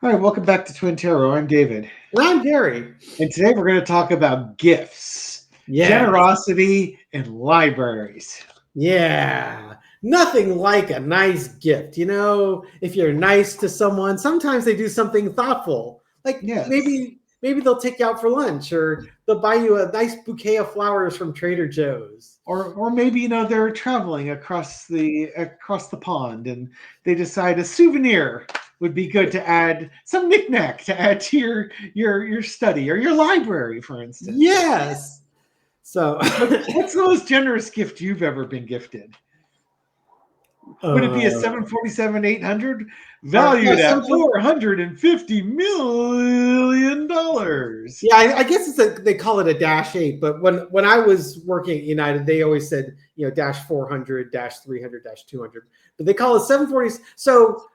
All right, welcome back to Twin Tarot. I'm David. And I'm Gary. And today we're going to talk about gifts, Yeah. generosity, and libraries. Yeah. Nothing like a nice gift. If you're nice to someone, sometimes they do something thoughtful. Like Yes. maybe they'll take you out for lunch or they'll buy you a nice bouquet of flowers from Trader Joe's. Or maybe they're traveling across the pond and they decide a souvenir would be good to add some knickknack to add to your study or your library, for instance. Yes. So What's the most generous gift you've ever been gifted? Would it be a uh, 747-800 yeah, valued at $450 million? yeah, I guess they call it a dash 8, but when I was working at United, they always said dash 400, dash 300, dash 200, but they call it 740s. So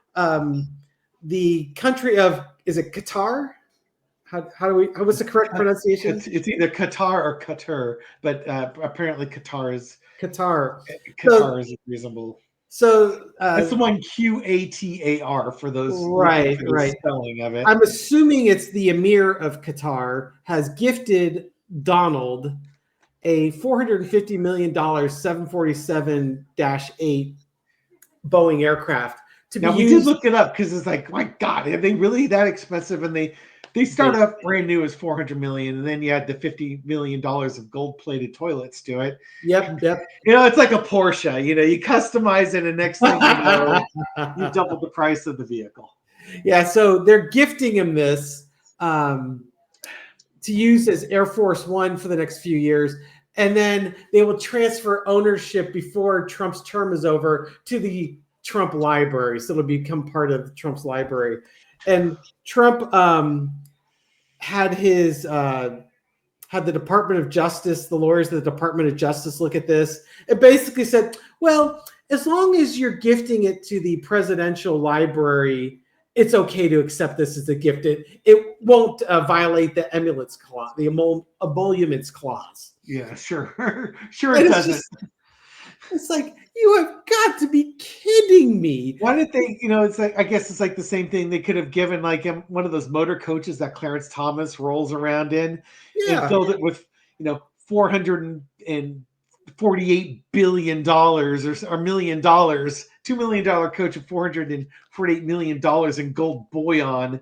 the country of, is it Qatar? What's the correct pronunciation? It's either Qatar or Qatar, but apparently Qatar. Qatar is reasonable. So That's the one Qatar for those looking right, for the right. spelling of it. I'm assuming it's the Emir of Qatar has gifted Donald a $450 million 747-8 Boeing aircraft to be Now we used. did look it up because it's like, my God, are they really that expensive? And they start off brand new as 400 million, and then you add the $50 million of gold-plated toilets to it. Yep. It's like a Porsche. You customize it, and next thing you know, you doubled the price of the vehicle. Yeah, so they're gifting him this to use as Air Force One for the next few years. And then they will transfer ownership before Trump's term is over to the Trump library. So it'll become part of Trump's library. And Trump had the Department of Justice, the lawyers of the Department of Justice look at this. It basically said, well, as long as you're gifting it to the presidential library, it's okay to accept this as a gift. It won't violate the emoluments clause, the emoluments clause. Yeah, sure. Sure it doesn't. It's like, you have got to be kidding me. Why did they, it's like, I guess it's like the same thing. They could have given like one of those motor coaches that Clarence Thomas rolls around in and filled it with, $448 billion or $1 million, $2 million coach of $448 million in gold bullion.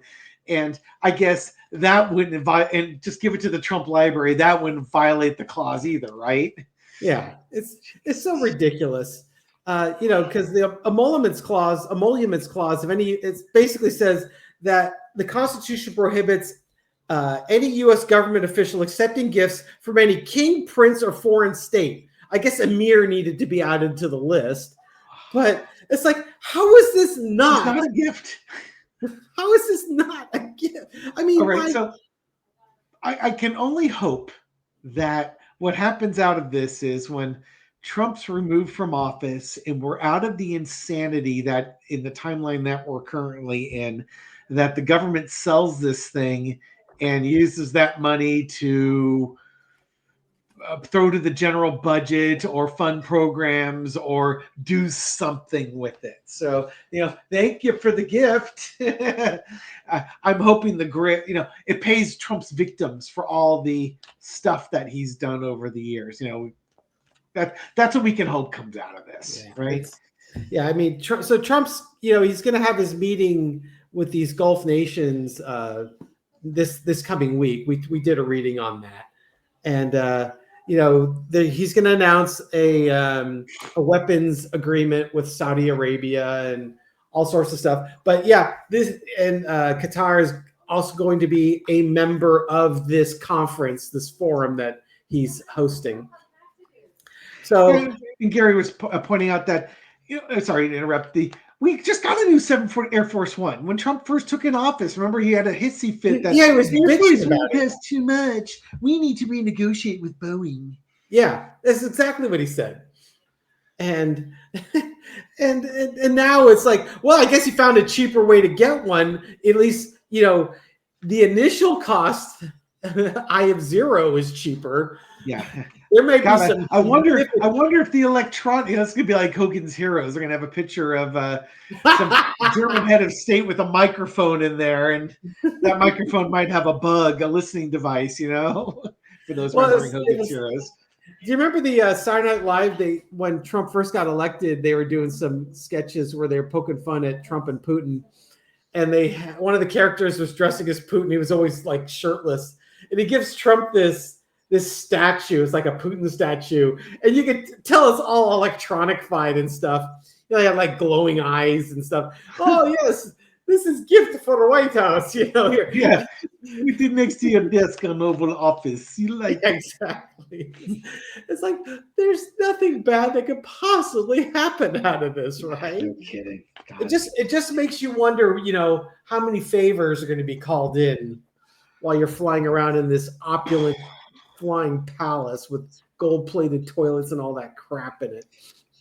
And I guess that wouldn't and just give it to the Trump library. That wouldn't violate the clause either, right? Yeah, it's so ridiculous. Because the emoluments clause, if any, it basically says that the Constitution prohibits any U.S. government official accepting gifts from any king, prince, or foreign state. I guess Emir needed to be added to the list, but it's like, how is this not? It's not a gift. How is this not a gift? I mean, all right. So I can only hope that what happens out of this is when Trump's removed from office and we're out of the insanity that in the timeline that we're currently in, that the government sells this thing and uses that money to throw to the general budget or fund programs or do something with it. So, thank you for the gift. I'm hoping it pays Trump's victims for all the stuff that he's done over the years. That's what we can hope comes out of this, right? Yeah, I mean, so Trump's, he's going to have his meeting with these Gulf nations this coming week. We did a reading on that, and he's going to announce a weapons agreement with Saudi Arabia and all sorts of stuff. But yeah, Qatar is also going to be a member of this conference, this forum that he's hosting. So, and Gary was pointing out that, sorry to interrupt, we just got a new 740 Air Force One. When Trump first took in office, remember he had a hissy fit that he was bitching about it. Has too much. We need to renegotiate with Boeing. Yeah, that's exactly what he said. And now it's like, well, I guess he found a cheaper way to get one. At least, the initial cost, I of zero is cheaper. Yeah. There may be God, some. I wonder if the electron, this could be like Hogan's Heroes. They're gonna have a picture of some German head of state with a microphone in there, and that microphone might have a bug, a listening device, for those Well, remembering Hogan's Heroes. Do you remember the Saturday Night Live? When Trump first got elected, they were doing some sketches where they were poking fun at Trump and Putin, and one of the characters was dressing as Putin. He was always like shirtless, and he gives Trump this statue. It's like a Putin statue, and you could tell it's all electronified and stuff. They had like glowing eyes and stuff. Oh yes, this is gift for the White House. Here. Yeah, we did next to your desk on Oval Office. You like exactly? It's like there's nothing bad that could possibly happen out of this, right? No kidding. God. It just makes you wonder, how many favors are going to be called in while you're flying around in this opulent flying palace with gold-plated toilets and all that crap in it.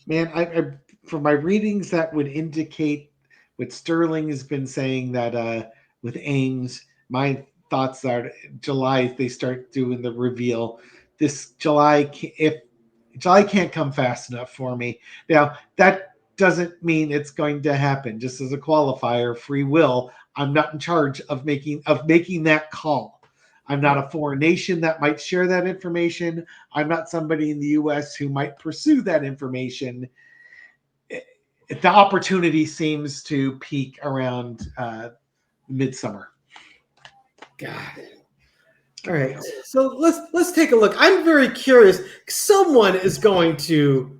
Man, I from my readings that would indicate what Sterling has been saying that with Ames, my thoughts are July they start doing the reveal. This July, if July can't come fast enough for me. Now that doesn't mean it's going to happen. Just as a qualifier, free will. I'm not in charge of making that call. I'm not a foreign nation that might share that information. I'm not somebody in the U.S. who might pursue that information. The opportunity seems to peak around midsummer. God. All right. So let's take a look. I'm very curious. Someone is going to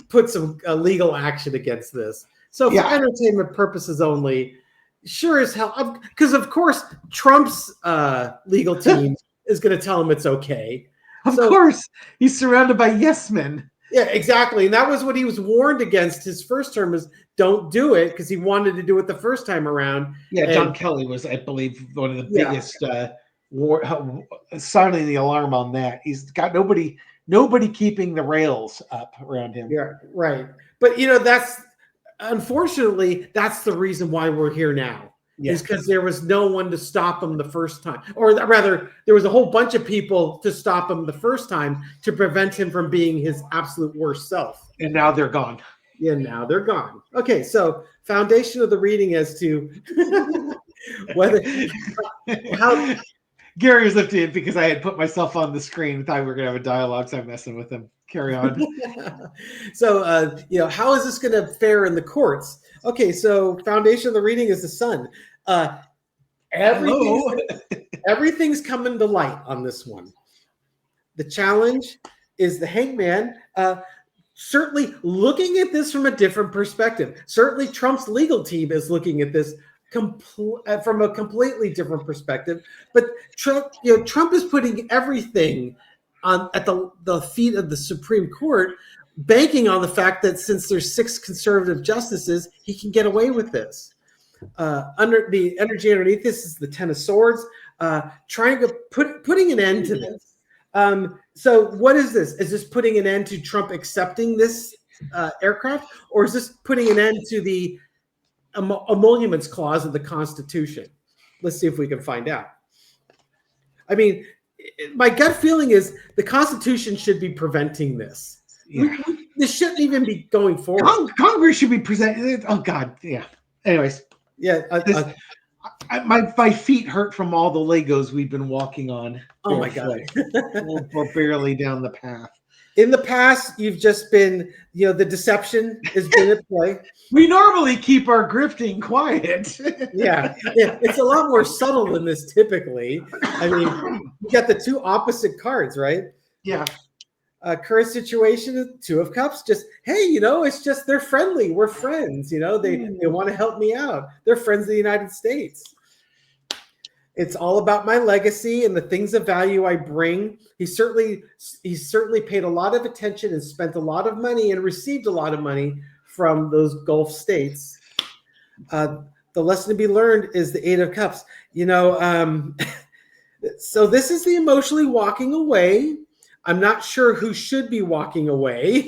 put some legal action against this. So for entertainment purposes only, sure as hell, because of course Trump's legal team is going to tell him it's okay. Of course, he's surrounded by yes men. Yeah, exactly. And that was what he was warned against his first term is don't do it because he wanted to do it the first time around. Yeah, John Kelly was, I believe, one of the biggest sounding the alarm on that. He's got nobody keeping the rails up around him. Yeah, right. But unfortunately, that's the reason why we're here now. Is because there was no one to stop him the first time. Or rather, there was a whole bunch of people to stop him the first time to prevent him from being his absolute worst self. And now they're gone. Yeah, now they're gone. Okay, so foundation of the reading as to how Gary was lifting it because I had put myself on the screen and thought we were going to have a dialogue, so I'm messing with him. Carry on. So, how is this going to fare in the courts? Okay, so foundation of the reading is the sun. Everything's coming to light on this one. The challenge is the hangman certainly looking at this from a different perspective. Certainly Trump's legal team is looking at this from a completely different perspective. But Trump is putting everything at the feet of the Supreme Court, banking on the fact that since there's 6 conservative justices, he can get away with this. Under the energy underneath this is the 10 of Swords, trying to putting an end to this. So what is this? Is this putting an end to Trump accepting this aircraft, or is this putting an end to the Emoluments clause of the Constitution? Let's see if we can find out. I mean, my gut feeling is the Constitution should be preventing this. Yeah. This shouldn't even be going forward. Congress should be presenting. Oh God, yeah. Anyways, yeah. My feet hurt from all the Legos we've been walking on. Oh my God, we're barely down the path. In the past, you've just been, the deception has been at play. We normally keep our grifting quiet. yeah, it's a lot more subtle than this typically. I mean, you got the 2 opposite cards, right? Yeah. Current situation, 2 of Cups. Just hey, it's just they're friendly. We're friends. They want to help me out. They're friends of the United States. It's all about my legacy and the things of value I bring. He's certainly paid a lot of attention and spent a lot of money and received a lot of money from those Gulf states. The lesson to be learned is the 8 of Cups. So this is the emotionally walking away. I'm not sure who should be walking away.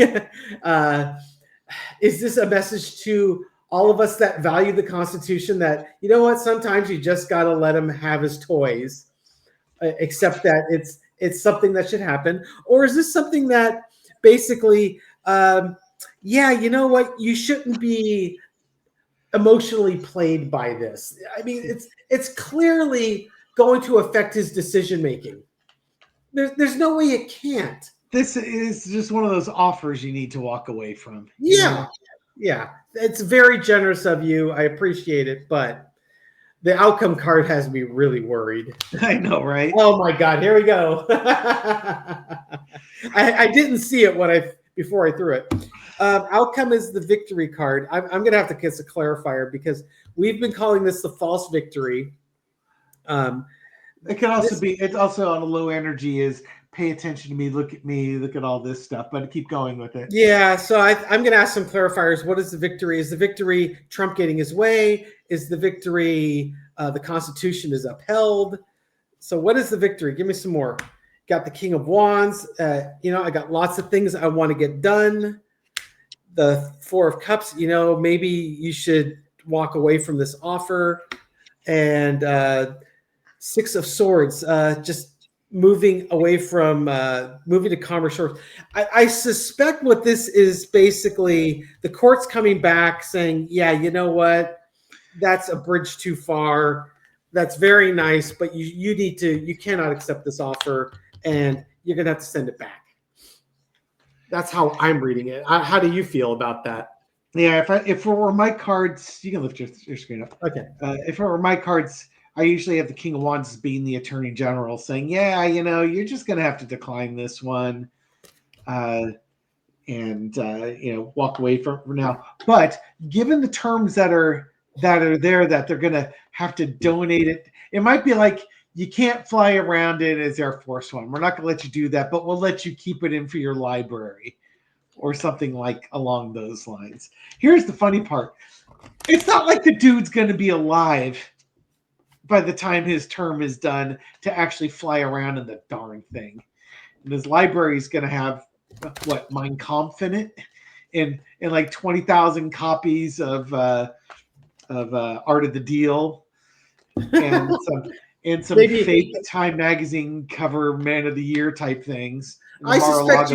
Is this a message to all of us that value the Constitution that, sometimes you just got to let him have his toys, except that it's something that should happen, or is this something that basically, yeah, you know what, you shouldn't be emotionally played by this. I mean, it's clearly going to affect his decision making. There's no way it can't. This is just one of those offers you need to walk away from. Yeah, yeah, it's very generous of you. I appreciate it, but the outcome card has me really worried. I know, right? Oh my God, here we go. I didn't see it before I threw it. Outcome is the victory card. I'm going to have to kiss a clarifier because we've been calling this the false victory. It can also be. It's also on a low energy. Is pay attention to me. Look at me. Look at all this stuff. But keep going with it. Yeah. So I'm going to ask some clarifiers. What is the victory? Is the victory Trump getting his way? Is the victory the Constitution is upheld? So what is the victory? Give me some more. Got the King of Wands. I got lots of things I want to get done. The Four of Cups. Maybe you should walk away from this offer. And Six of Swords. Just moving away from moving to calmer shores. I suspect what this is basically the court's coming back saying, yeah, you know what? That's a bridge too far. That's very nice, but you cannot accept this offer and you're going to have to send it back. That's how I'm reading it. How do you feel about that? Yeah, if it were my cards, you can lift your screen up. Okay. If it were my cards, I usually have the King of Wands being the Attorney General saying, yeah, you're just going to have to decline this one and walk away from it for now. But given the terms that are there, that they're going to have to donate it, it might be like, you can't fly around it as Air Force One. We're not going to let you do that, but we'll let you keep it in for your library or something like along those lines. Here's the funny part. It's not like the dude's going to be alive by the time his term is done to actually fly around in the darn thing. And his library is going to have Mein Kampf in it, and like 20,000 copies of Art of the Deal, and some Maybe fake Time magazine cover Man of the Year type things. I suspect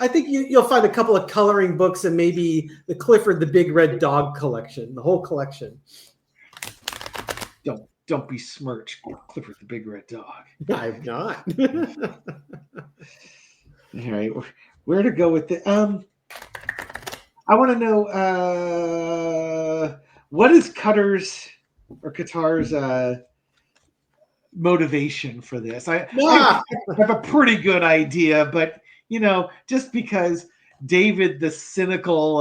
I think you'll find a couple of coloring books and maybe the Clifford the Big Red Dog collection, the whole collection. Don't besmirch Clifford the Big Red Dog. I'm not. All right, where to go with it? I want to know what is Qatar's motivation for this. I have a pretty good idea, but just because David the Cynical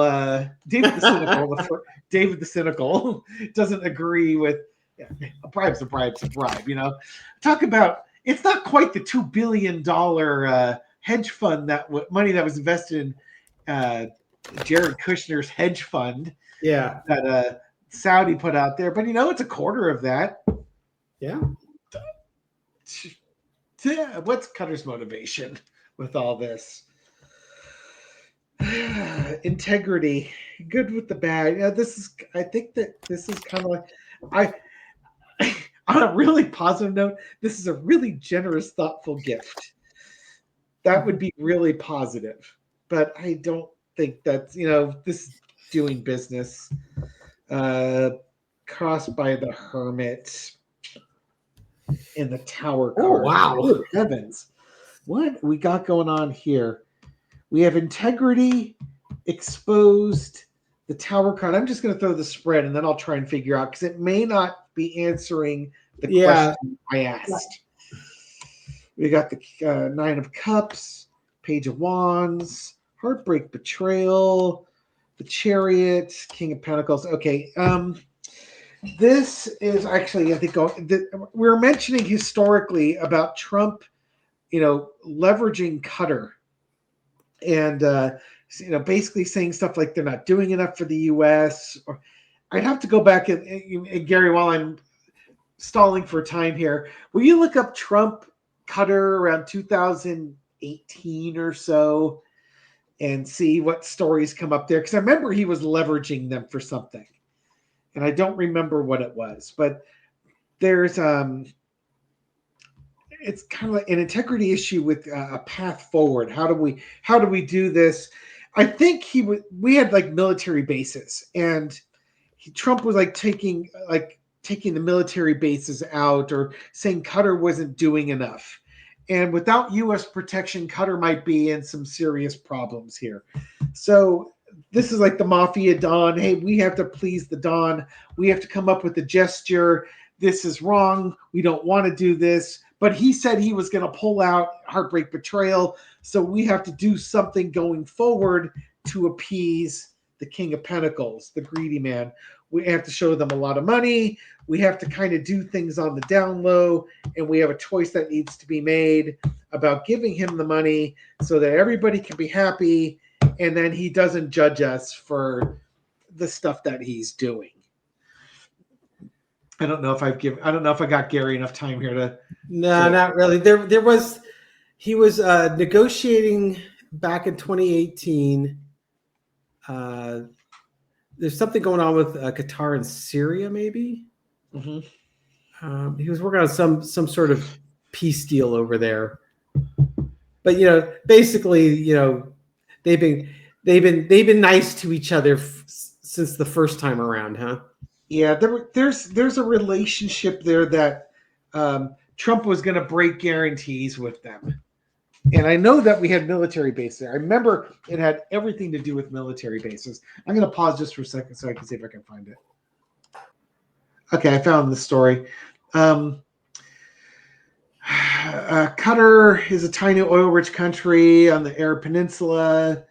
doesn't agree with a bribe's a bribe's a bribe. Talk about, it's not quite the $2 billion hedge fund money that was invested in Jared Kushner's hedge fund. Yeah, that Saudi put out there, but it's a quarter of that. Yeah. What's Qatar's motivation with all this? Integrity, good with the bad. I think that this is kind of like, on a really positive note, this is a really generous, thoughtful gift. That would be really positive, but I don't think that's, this is doing business. Crossed by the Hermit in the Tower card. Oh, wow. Good heavens. What we got going on here? We have integrity, exposed, the Tower card. I'm just going to throw the spread and then I'll try and figure out, because it may not be answering the question I asked. We got the Nine of Cups, Page of Wands, Heartbreak, Betrayal, the Chariot, King of Pentacles. Okay. This is actually, I think, we were mentioning historically about Trump, leveraging Qatar and, basically saying stuff like they're not doing enough for the U.S. Or I'd have to go back and Gary, while I'm stalling for time here, will you look up Trump Qatar around 2018 or so and see what stories come up there? Because I remember he was leveraging them for something. And I don't remember what it was, but there's it's kind of like an integrity issue with a path forward. How do we do this? I think we had like military bases, and Trump was taking the military bases out, or saying Qatar wasn't doing enough. And without U.S. protection, Qatar might be in some serious problems here. So this is like the mafia Don. Hey, we have to please the Don. We have to come up with a gesture. This is wrong. We don't want to do this. But he said he was going to pull out, heartbreak betrayal. So we have to do something going forward to appease the King of Pentacles, the greedy man. We have to show them a lot of money. We have to kind of do things on the down low, and we have a choice that needs to be made about giving him the money so that everybody can be happy, and then he doesn't judge us for the stuff that he's doing. I don't know if I got Gary enough time here to. No, not really. He was negotiating back in 2018. There's something going on with Qatar and Syria, maybe. Mm-hmm. He was working on some sort of peace deal over there. But basically, they've been nice to each other since the first time around, huh? Yeah, there's a relationship there that Trump was going to break guarantees with them. And I know that we had military bases there. I remember it had everything to do with military bases. I'm going to pause just for a second so I can see if I can find it. Okay, I found the story. Qatar is a tiny oil-rich country on the Arab Peninsula.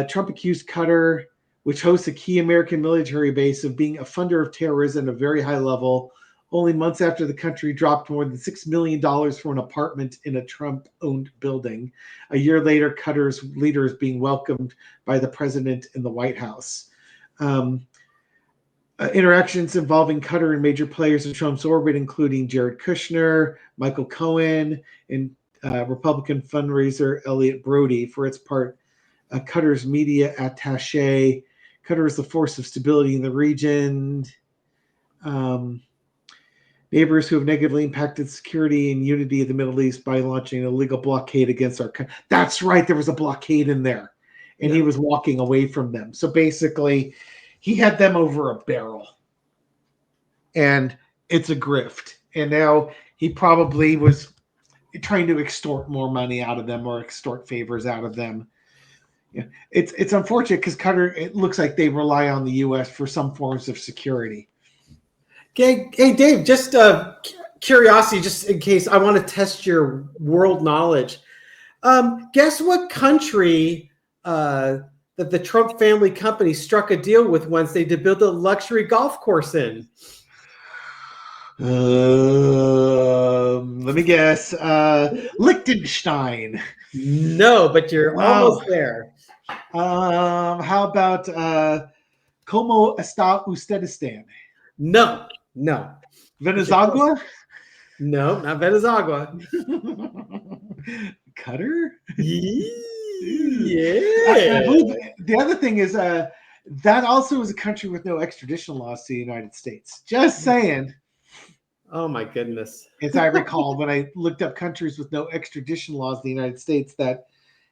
Trump accused Qatar, which hosts a key American military base, of being a funder of terrorism at a very high level, only months after the country dropped more than $6 million for an apartment in a Trump-owned building. A year later, Qatar's leader is being welcomed by the president in the White House. Interactions involving Qatar and major players in Trump's orbit, including Jared Kushner, Michael Cohen, and Republican fundraiser Elliot Brody. For its part, Qatar's media attaché. Qatar is the force of stability in the region. Neighbors who have negatively impacted security and unity of the Middle East by launching an illegal blockade against our country. That's right, there was a blockade in there, and he was walking away from them. So basically, he had them over a barrel, and it's a grift. And now he probably was trying to extort more money out of them or extort favors out of them. Yeah, it's unfortunate because Qatar, it looks like they rely on the U.S. for some forms of security. Hey, Dave, just curiosity, just in case I want to test your world knowledge. Guess what country that the Trump family company struck a deal with Wednesday to build a luxury golf course in? Let me guess. Liechtenstein. No, but you're almost there. How about Como está Ustedistan? No. Venezuela? No, not Venezuela. Qatar? Yeah. I believe the other thing is that also is a country with no extradition laws to the United States. Just saying. Oh my goodness. As I recall, when I looked up countries with no extradition laws in the United States that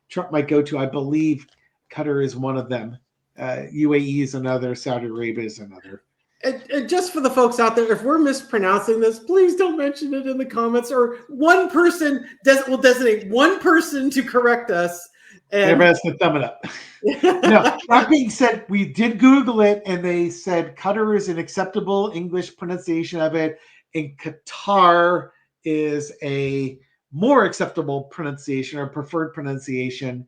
Trump might go to, I believe Qatar is one of them. UAE is another. Saudi Arabia is another. And just for the folks out there, if we're mispronouncing this, please don't mention it in the comments, or one person will designate one person to correct us. And everybody has to thumb it up. No, that being said, we did Google it, and they said Qatar is an acceptable English pronunciation of it, and Qatar is a more acceptable pronunciation or preferred pronunciation.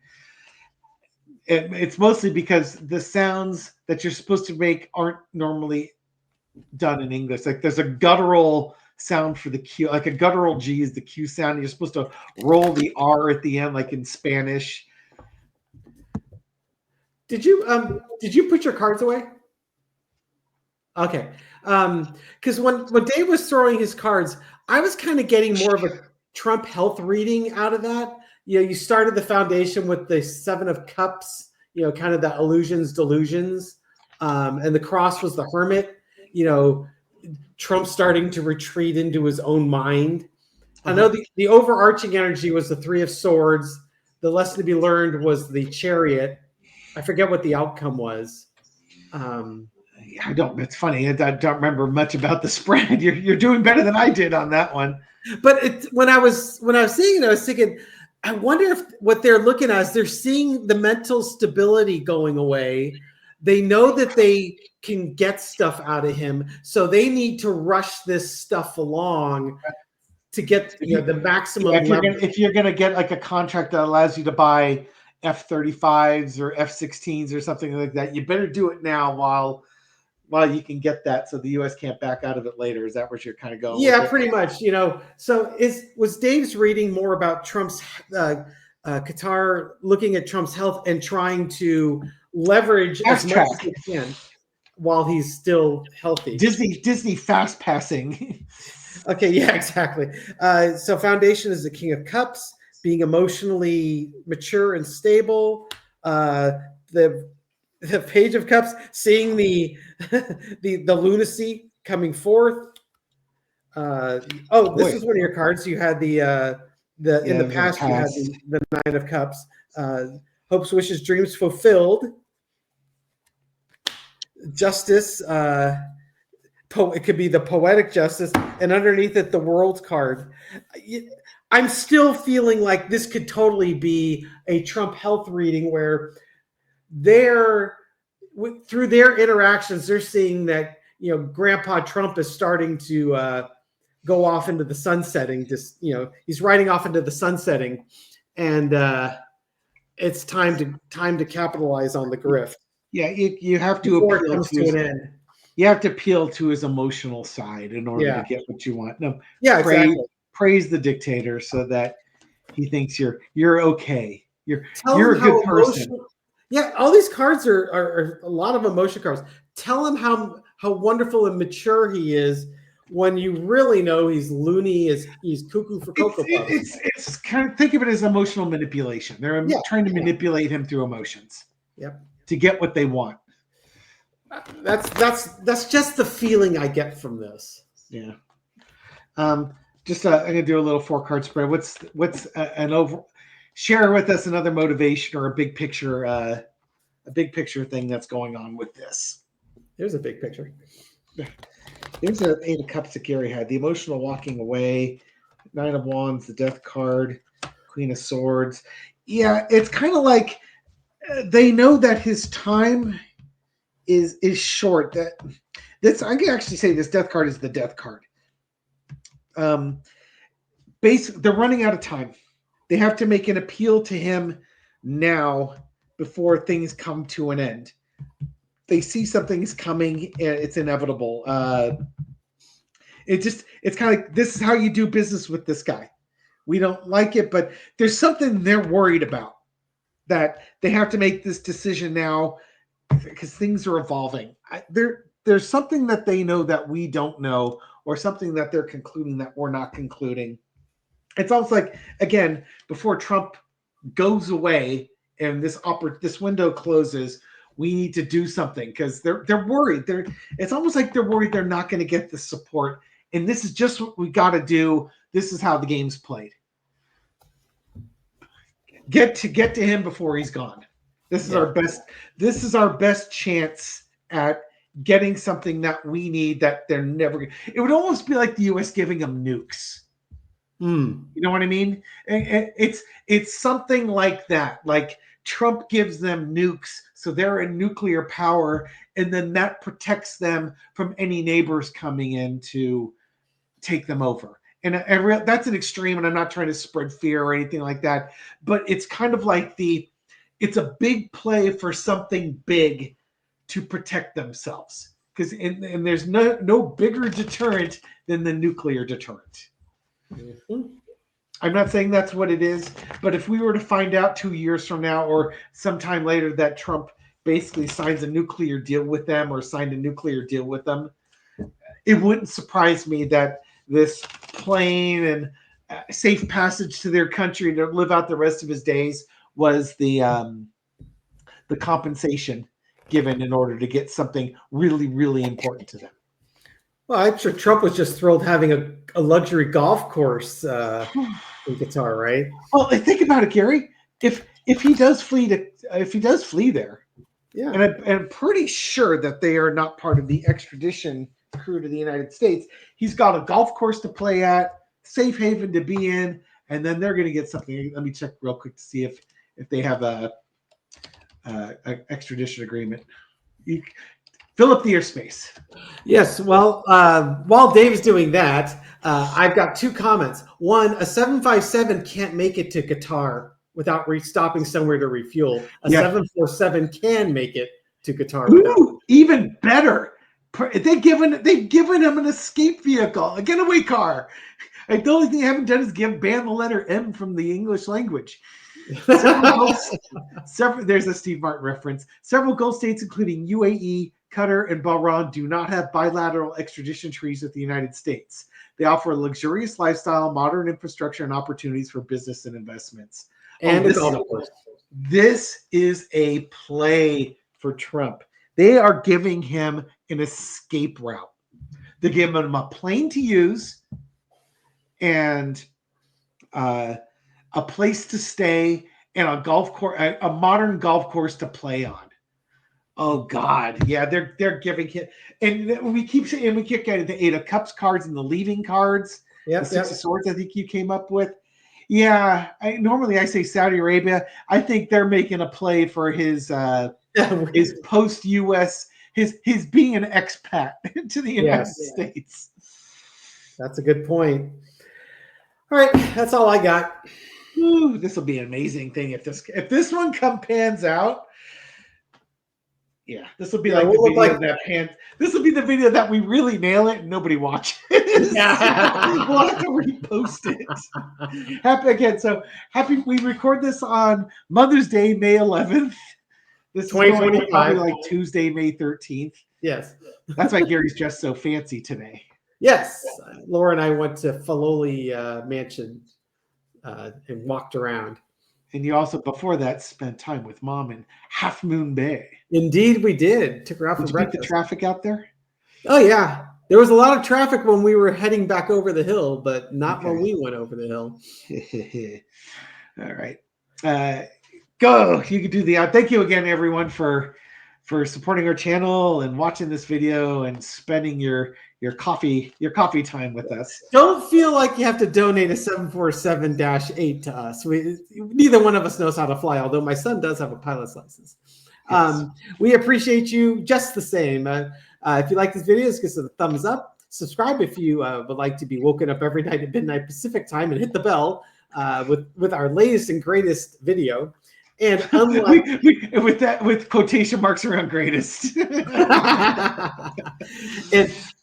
It's mostly because the sounds that you're supposed to make aren't normally done in English. Like there's a guttural sound for the Q, like a guttural G is the Q sound. You're supposed to roll the R at the end, like in Spanish. Did you put your cards away? Okay. Because when Dave was throwing his cards, I was kind of getting more of a Trump health reading out of that. You started the foundation with the 7 of Cups, kind of the illusions, delusions. And the cross was the Hermit, Trump starting to retreat into his own mind. I know the overarching energy was the Three of Swords. The lesson to be learned was the Chariot. I forget what the outcome was. I don't. It's funny. I don't remember much about the spread. You're doing better than I did on that one. But when I was seeing it, I was thinking, I wonder if what they're looking at is they're seeing the mental stability going away. They know that they can get stuff out of him, so they need to rush this stuff along to get the maximum. Yeah, if you're gonna get like a contract that allows you to buy F-35s or F-16s or something like that, you better do it now while you can get that, so the U.S. can't back out of it later. Is that what you're kind of going? Yeah, with pretty much. So was Dave's reading more about Trump's Qatar, looking at Trump's health and trying to leverage as much as he can while he's still healthy. Disney fast passing. Okay, yeah, exactly. So Foundation is the King of Cups, being emotionally mature and stable. The Page of Cups, seeing the lunacy coming forth. This is one of your cards. You had in the past you had the Nine of Cups. Hopes, wishes, dreams fulfilled. Justice. It could be the poetic justice, and underneath it, the World card. I'm still feeling like this could totally be a Trump health reading where through their interactions, they're seeing that Grandpa Trump is starting to go off into the sunsetting. He's riding off into the sunsetting, and it's time to capitalize on the grift. Yeah, you have to appeal to an end. You have to appeal to his emotional side in order to get what you want. No, exactly. Praise the dictator so that he thinks you're okay. You're a good person. Yeah, all these cards are a lot of emotion cards. Tell him how wonderful and mature he is when you really know he's loony, he's cuckoo for Cocoa Puffs. It's kind of, think of it as emotional manipulation. They're trying to manipulate him through emotions. Yep. To get what they want. That's just the feeling I get from this. Yeah. I'm gonna do a little 4-card spread. What's an over? Share with us another motivation or a big picture thing that's going on with this. There's a big picture. There's an 8 of Cups that Gary had. The emotional walking away, 9 of Wands, the Death card, Queen of Swords. Yeah, it's kind of like they know that his time is short. I can actually say this Death card is the Death card. Basically, they're running out of time. They have to make an appeal to him now before things come to an end. They see something's coming and it's inevitable. It's kind of like, this is how you do business with this guy. We don't like it, but there's something they're worried about, that they have to make this decision now because things are evolving. There's something that they know that we don't know, or something that they're concluding that we're not concluding. It's almost like, again, before Trump goes away and this window closes, we need to do something because they're worried. It's almost like they're worried they're not going to get the support, and this is just what we got to do. This is how the game's played. Get to him before he's gone. This is our best. This is our best chance at getting something that we need that they're never. It would almost be like the U.S. giving them nukes. You know what I mean? It's something like that. Like Trump gives them nukes, so they're a nuclear power, and then that protects them from any neighbors coming in to take them over. And that's an extreme, and I'm not trying to spread fear or anything like that, but it's kind of like it's a big play for something big to protect themselves. Because and there's no bigger deterrent than the nuclear deterrent. Mm-hmm. I'm not saying that's what it is, but if we were to find out 2 years from now or sometime later that Trump basically signs a nuclear deal with them or signed a nuclear deal with them, it wouldn't surprise me that this plane and safe passage to their country to live out the rest of his days was the compensation given in order to get something really, really important to them. Well, I'm sure Trump was just thrilled having a luxury golf course in Qatar, right? Well, think about it, Gary. If he does flee there, Yeah. and I'm pretty sure that they are not part of the extradition crew to the United States. He's got a golf course to play at, safe haven to be in, and then they're going to get something. Let me check real quick to see if they have a extradition agreement. You, fill up the airspace. Yes. Well, while Dave's doing that, I've got two comments. One, a 757 can't make it to Qatar without stopping somewhere to refuel. A 747 can make it to Qatar without. Even better. They've given him an escape vehicle, a getaway car. The only thing they haven't done is ban the letter M from the English language. There's a Steve Martin reference. Several Gulf states, including UAE, Qatar, and Bahrain, do not have bilateral extradition treaties with the United States. They offer a luxurious lifestyle, modern infrastructure, and opportunities for business and investments. And a golf course. This is a play for Trump. They are giving him an escape route. They're giving him a plane to use and a place to stay and a golf course, a modern golf course to play on. Oh God, yeah, they're giving him, and we keep getting the 8 of Cups cards and the leaving cards. The 6 of Swords, I think you came up with. Yeah, normally I say Saudi Arabia. I think they're making a play for his post-U.S. his being an expat to the United States. That's a good point. All right, that's all I got. Ooh, this will be an amazing thing if this one pans out. Yeah, this will be like the video that pans. This will be the video that we really nail it and nobody watches. Yeah. We'll have to repost it. Happy. We record this on Mother's Day, May 11th. This is probably like Tuesday, May 13th. Yes. That's why Gary's dressed so fancy today. Yes. Laura and I went to Filoli Mansion and walked around. And you also, before that, spent time with Mom in Half Moon Bay. Indeed, we did. Took her out for breakfast. Did you beat the traffic out there? Oh, yeah. There was a lot of traffic when we were heading back over the hill, but not when we went over the hill. All right. Go. You can do the thank you again, everyone, for supporting our channel and watching this video and spending your coffee time with us. Don't feel like you have to donate a 747-8 to us. Neither one of us knows how to fly, although my son does have a pilot's license. Yes. We appreciate you just the same. If you like this video, give us a thumbs up. Subscribe if you would like to be woken up every night at midnight Pacific time, and hit the bell with our latest and greatest video. And unlike with quotation marks around greatest. And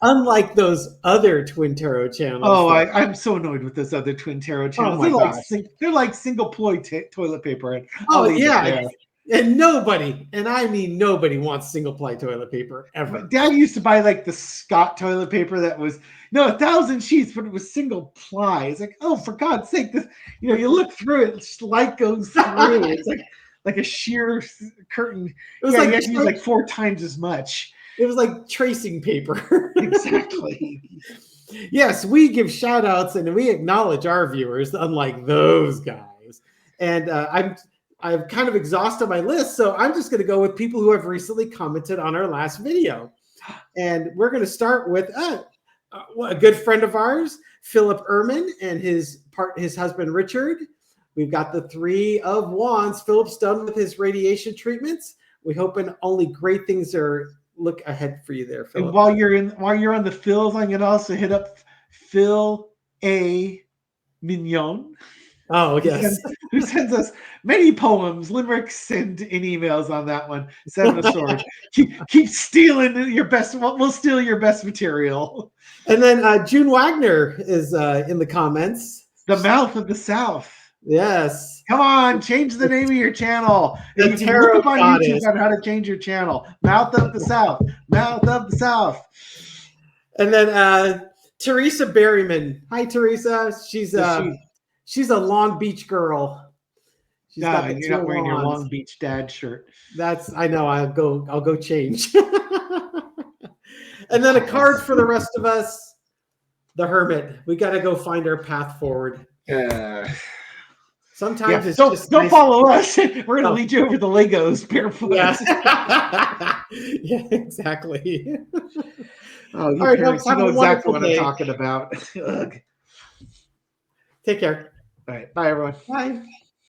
unlike those other Twin Tarot channels. Oh, I'm so annoyed with those other Twin Tarot channels. They're like single ply toilet paper. And and nobody, and I mean nobody, wants single ply toilet paper ever. Dad used to buy like the Scott toilet paper that was 1,000 sheets, but it was single ply. It's like, oh, for God's sake, this, you look through it, light goes through. It's like a sheer curtain. It was you have to use like 4 times as much. It was like tracing paper. Exactly. Yes, we give shout outs and we acknowledge our viewers, unlike those guys. And I've kind of exhausted my list, so I'm just going to go with people who have recently commented on our last video. And we're going to start with a good friend of ours, Philip Ehrman, and his husband, Richard. We've got the 3 of Wands. Philip's done with his radiation treatments. We hope only great things look ahead for you there, Philip. And while you're on the Phils, I'm going to also hit up Phil A. Mignon. Oh, yes. Who sends us many poems, limericks, and emails on that one. 7 of Swords. keep stealing your best. We'll steal your best material. And then June Wagner is in the comments. The Mouth of the South. Yes. Come on, change the name of your channel. The you can look up on YouTube on how to change your channel. Mouth of the South. Mouth of the South. And then Teresa Berryman. Hi, Teresa. She's a Long Beach girl. You're not wearing your Long Beach dad shirt. I know. I'll go change. And then a card for the rest of us. The Hermit. We got to go find our path forward. Sometimes it's just don't nice. follow us. We're gonna lead you over the Legos barefoot. Yeah, yeah, exactly. Oh, you All right, parents, folks, have you know a exactly wonderful what day. I'm talking about. Ugh. Take care. All right, bye everyone. Bye.